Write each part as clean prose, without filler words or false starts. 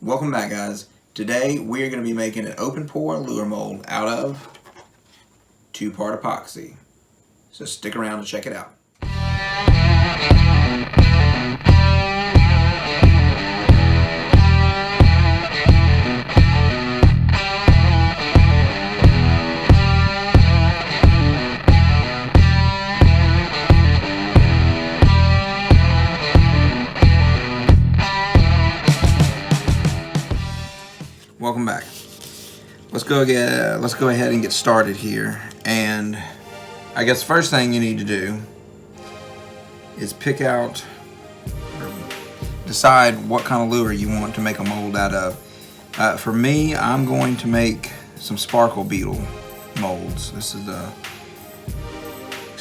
Welcome back, guys. Today we are going to be making an open pour lure mold out of 2-part epoxy. So stick around to check it out. Welcome back. Let's go ahead and get started here. And I guess the first thing you need to do is pick out or decide what kind of lure you want to make a mold out of. For me, I'm going to make some sparkle beetle molds. It's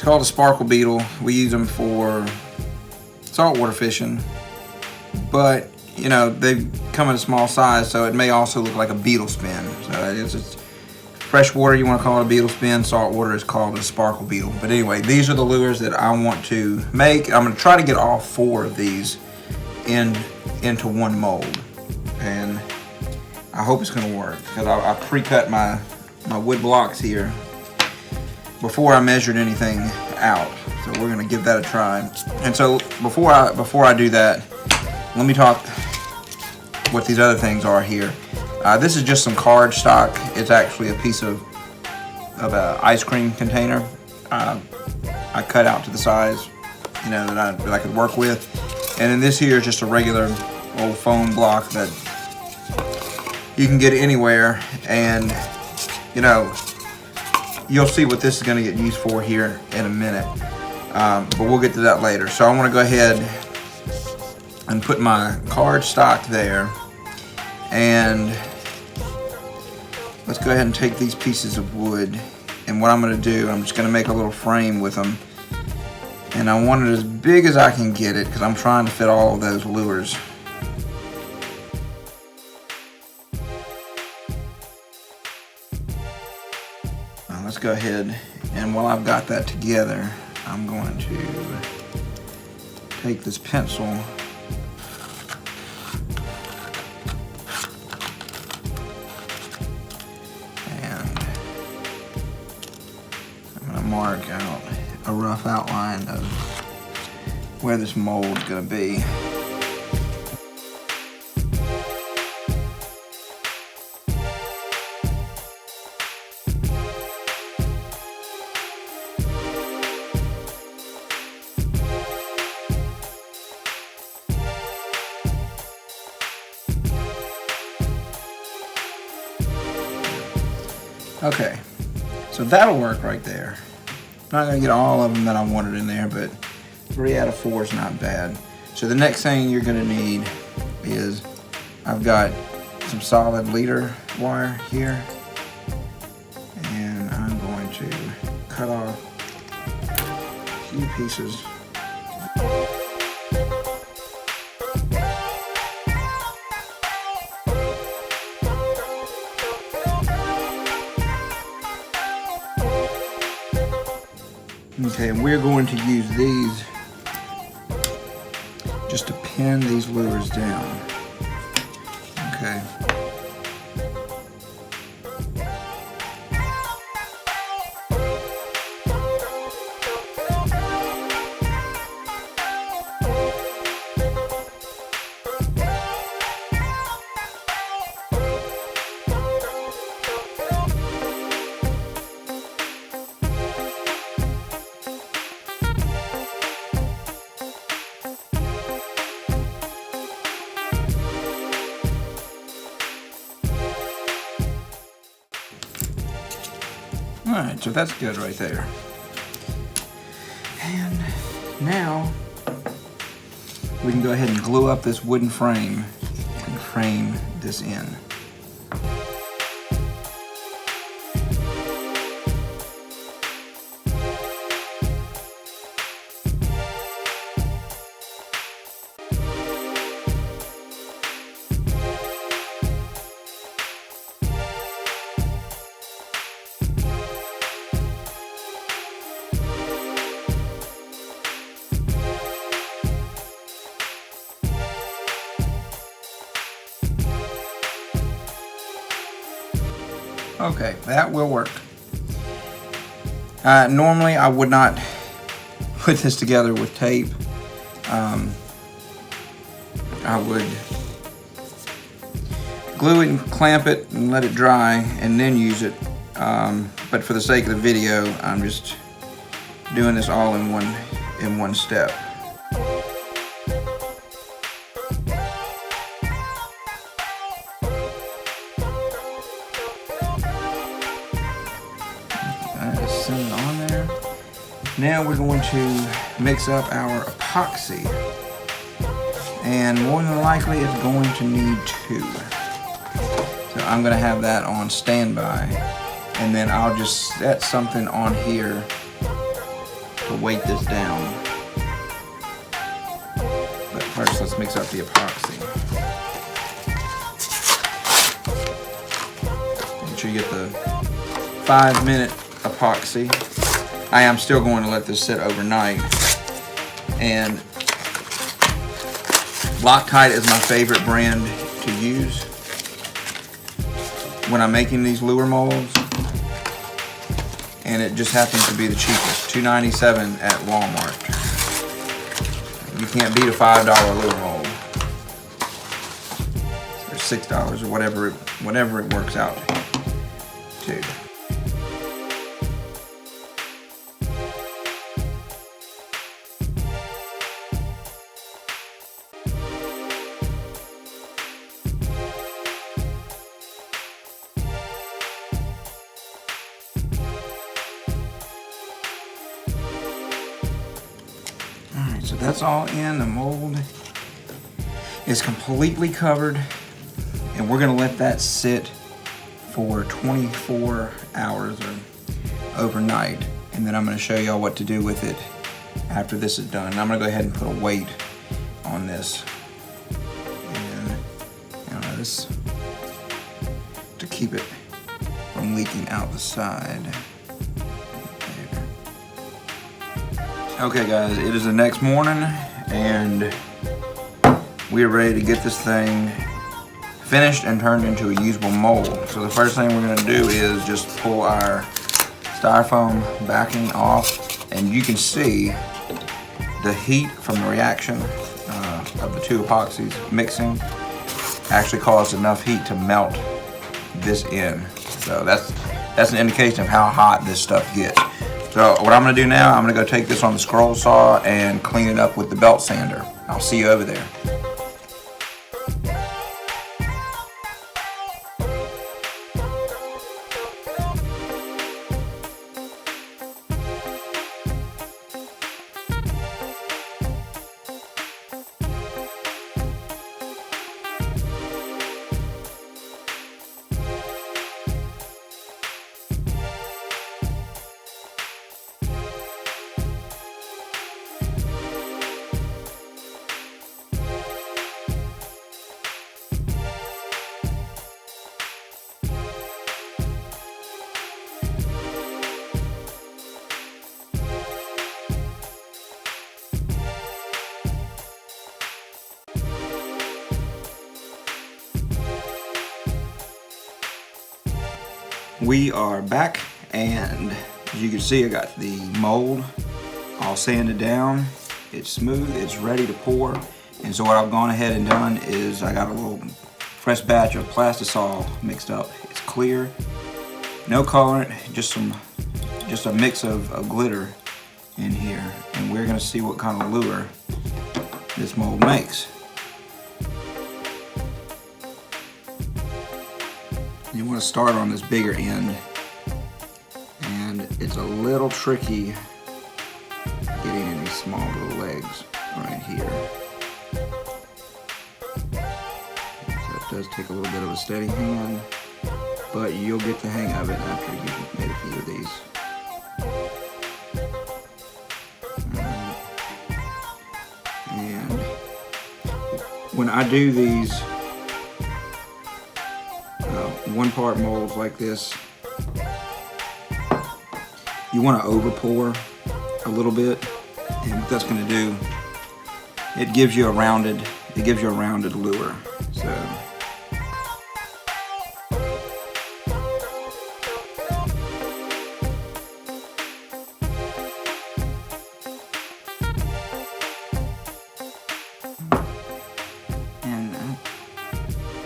called a sparkle beetle. We use them for saltwater fishing, but you know, they come in a small size, so it may also look like a beetle spin. So it's freshwater, you want to call it a beetle spin. Saltwater is called a sparkle beetle. But anyway, these are the lures that I want to make. I'm going to try to get all 4 of these into one mold, and I hope it's going to work because I pre-cut my wood blocks here before I measured anything out. So we're going to give that a try. And so before I do that, let me talk what these other things are here. This is just some card stock. It's actually a piece of an ice cream container. I cut out to the size, you know, that I could work with. And then this here is just a regular old foam block that you can get anywhere. And you know, you'll see what this is going to get used for here in a minute. But we'll get to that later. So I want to go ahead and put my card stock there, and let's go ahead and take these pieces of wood, and what I'm going to do, I'm just going to make a little frame with them, and I want it as big as I can get it because I'm trying to fit all of those lures. Now let's go ahead, and while I've got that together, I'm going to take this pencil mark out a rough outline of where this mold is going to be. Okay, so that'll work right there. I'm not going to get all of them that I wanted in there, but 3 out of 4 is not bad. So the next thing you're going to need is, I've got some solid leader wire here, and I'm going to cut off a few pieces. Okay, and we're going to use these just to pin these lures down. Okay. Alright, so that's good right there. And now we can go ahead and glue up this wooden frame and frame this in. Okay, that will work. Normally I would not put this together with tape. I would glue it and clamp it and let it dry and then use it. But for the sake of the video, I'm just doing this all in one step. Just send it on there. Now we're going to mix up our epoxy, and more than likely it's going to need 2. So I'm going to have that on standby, and then I'll just set something on here to weight this down. But first, let's mix up the epoxy. Make sure you get the 5-minute epoxy. I am still going to let this sit overnight. And Loctite is my favorite brand to use when I'm making these lure molds. And it just happens to be the cheapest, $2.97 at Walmart. You can't beat a $5 lure mold, or $6 or whatever it works out to. So that's all in. The mold is completely covered, and we're gonna let that sit for 24 hours or overnight, and then I'm gonna show y'all what to do with it after this is done. I'm gonna go ahead and put a weight on this, and this to keep it from leaking out the side. Okay guys, it is the next morning and we are ready to get this thing finished and turned into a usable mold. So the first thing we're going to do is just pull our styrofoam backing off, and you can see the heat from the reaction of the 2 epoxies mixing actually caused enough heat to melt this in. So that's an indication of how hot this stuff gets. So what I'm going to do now, I'm going to go take this on the scroll saw and clean it up with the belt sander. I'll see you over there. We are back, and as you can see, I got the mold all sanded down. It's smooth, it's ready to pour. And so what I've gone ahead and done is I got a little fresh batch of plastisol mixed up. It's clear, no colorant, just a mix of glitter in here. And we're gonna see what kind of lure this mold makes. You want to start on this bigger end, and it's a little tricky getting in these small little legs right here. So it does take a little bit of a steady hand, but you'll get the hang of it after you've made a few of these. And when I do these 1-part molds like this, you want to over pour a little bit, and what that's going to do, it gives you a rounded lure. So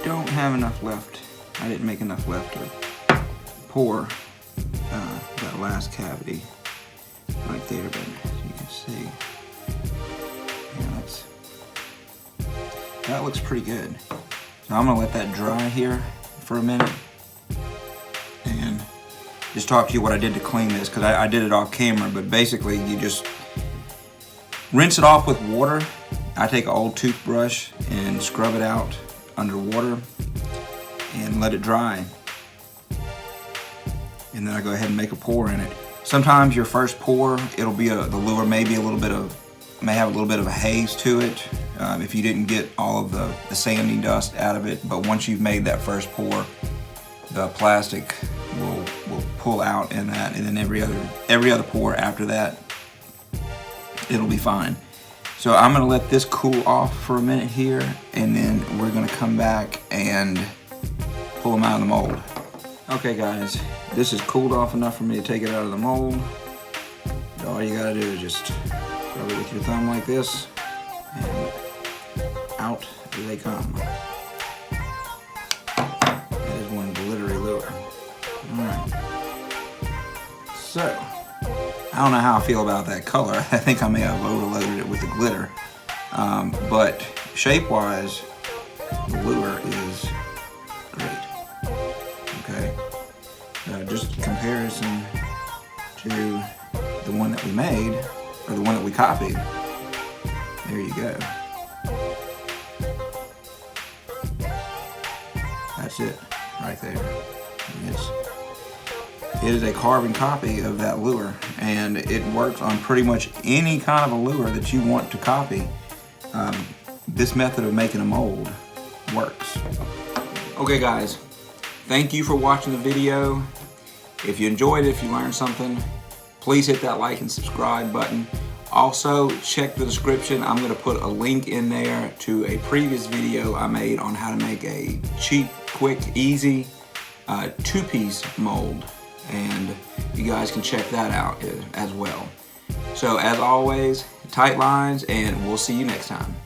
don't have enough left. I didn't make enough left to pour that last cavity right there, but as you can see, yeah, that looks pretty good. So I'm gonna let that dry here for a minute and just talk to you what I did to clean this, because I did it off camera, but basically you just rinse it off with water. I take an old toothbrush and scrub it out under water and let it dry. And then I go ahead and make a pour in it. Sometimes your first pour, it'll be the lure may have a little bit of a haze to it if you didn't get all of the sanding dust out of it. But once you've made that first pour, the plastic will pull out in that, and then every other pour after that, it'll be fine. So I'm gonna let this cool off for a minute here, and then we're gonna come back and pull them out of the mold. Okay guys, this is cooled off enough for me to take it out of the mold. All you gotta do is just rub it with your thumb like this, and out they come. That is one glittery lure. Alright. So, I don't know how I feel about that color. I think I may have overloaded it with the glitter. But shape-wise, the lure is great. Okay? Just comparison to the one that we made, or the one that we copied. There you go. That's it, right there. It is a carbon copy of that lure, and it works on pretty much any kind of a lure that you want to copy. This method of making a mold works. Okay guys, thank you for watching the video. If you enjoyed it, if you learned something, please hit that like and subscribe button. Also, check the description. I'm gonna put a link in there to a previous video I made on how to make a cheap, quick, easy two-piece mold. And you guys can check that out as well. So as always, tight lines, and we'll see you next time.